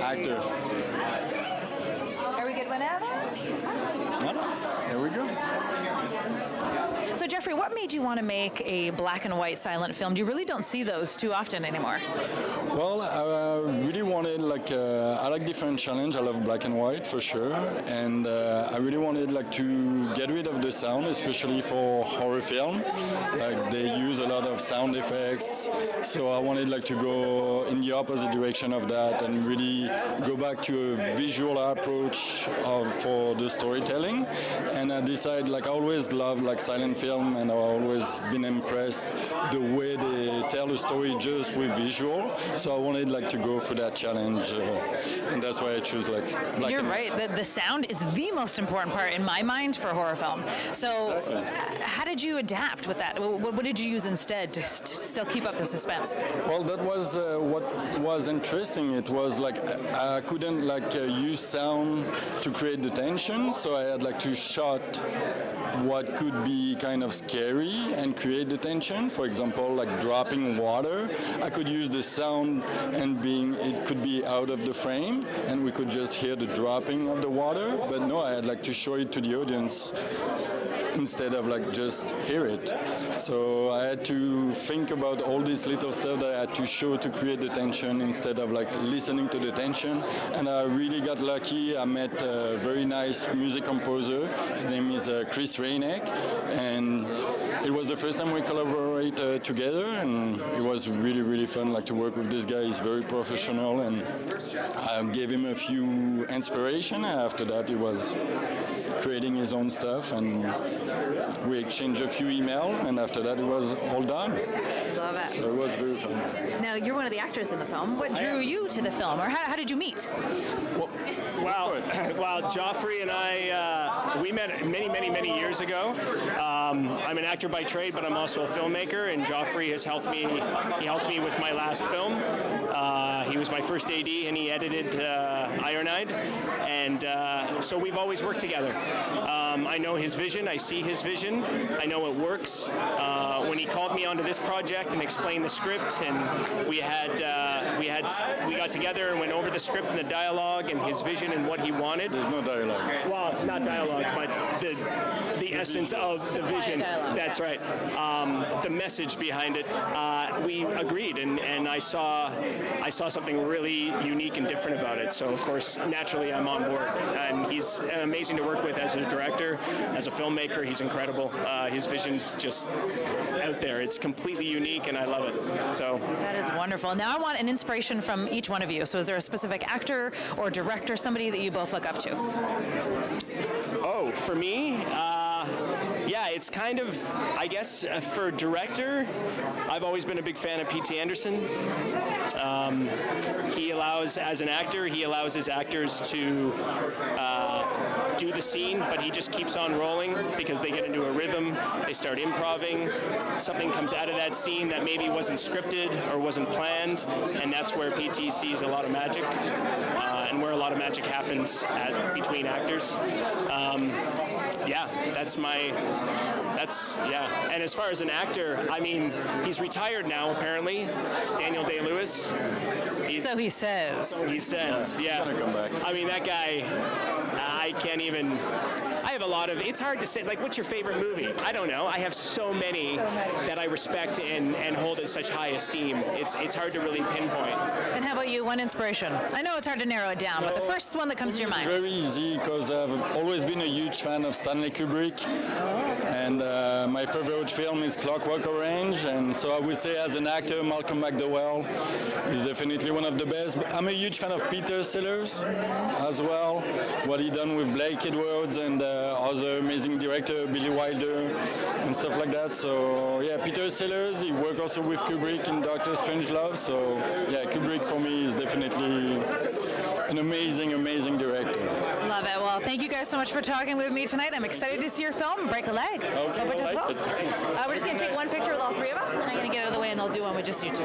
actor. Are we good whenever? There we go. So Joffrey, what made you want to make a black and white silent film? You really don't see those too often anymore. Well, I really wanted I like different challenge. I love black and white for sure, and I really wanted to get rid of the sound, especially for horror film. Like they use a lot of sound effects, so I wanted to go in the opposite direction of that and really go back to a visual approach for the storytelling. And I decided I always loved silent film, and I've always been impressed the way they tell a story just with visual. So I wanted to go for that challenge, and that's why I choose black. You're right. The sound is the most important part in my mind for horror film. So how did you adapt with that? What did you use instead to still keep up the suspense? Well, that was what was interesting. It was I couldn't use sound to create the tension, so I had to shot what could be kind of scary and create the tension. For example, dropping water. I could use the sound and it could be out of the frame, and we could just hear the dropping of the water. But no, I had to show it to the audience instead of just hear it. So I had to think about all this little stuff that I had to show to create the tension instead of listening to the tension. And I really got lucky. I met a very nice music composer. His name is Chris Rainek, and it was the first time we collaborated together, and it was really, really fun to work with this guy. He's very professional, and I gave him a few inspiration. After that, he was creating his own stuff, and we exchanged a few emails, and after that it was all done. Love it. So it was very fun. Now, you're one of the actors in the film. What drew you to the film, or how did you meet? Well, Joffrey and I, we met many years ago. I'm an actor by trade, but I'm also a filmmaker, and Joffrey has helped me. He helped me with my last film. He was my first AD, and he edited Ironhide, and so we've always worked together. I know his vision. I see his vision. I know it works. When he called me onto this project and explained the script, and we got together and went over the script and the dialogue and his vision and what he wanted. There's no dialogue. Well, not dialogue, but the essence of the vision. That's right. The message behind it. We agreed, and I saw something really unique and different about it. So of course, naturally, I'm on board. And he's amazing to work with as a director, as a filmmaker. He's incredible. His vision's just out there. It's completely unique, and I love it. So that is wonderful. Now I want an inspiration from each one of you. So is there a specific actor or director, somebody that you both look up to? Oh, for me, yeah, it's kind of, I guess, for director, I've always been a big fan of P.T. Anderson. He allows, as an actor, he allows his actors to do the scene, but he just keeps on rolling because they get into a rhythm, they start improvising, something comes out of that scene that maybe wasn't scripted or wasn't planned, and that's where PT sees a lot of magic, and where a lot of magic happens between actors. Yeah, yeah. And as far as an actor, I mean, he's retired now, apparently, Daniel Day-Lewis. So he says. So he says, yeah. He's gonna come back. I mean, that guy, I can't even... I have a lot of, it's hard to say, what's your favorite movie? I don't know. I have so many that I respect and hold in such high esteem. It's hard to really pinpoint. And how about you? One inspiration? I know it's hard to narrow it down, but the first one that comes to your mind. Very easy, because I've always been a huge fan of Stanley Kubrick. And my favorite film is Clockwork Orange, and so I would say as an actor, Malcolm McDowell is definitely one of the best. But I'm a huge fan of Peter Sellers as well, what he done with Blake Edwards and other amazing director, Billy Wilder, and stuff like that. So yeah, Peter Sellers, he worked also with Kubrick in Doctor Strangelove, so yeah, Kubrick for me is definitely an amazing director. Love it. Well, thank you guys so much for talking with me tonight. I'm excited to see your film, Break a Leg. Okay, Hope it does well. We're just going to take one picture with all three of us, and then I'm going to get out of the way, and I'll do one with just you two.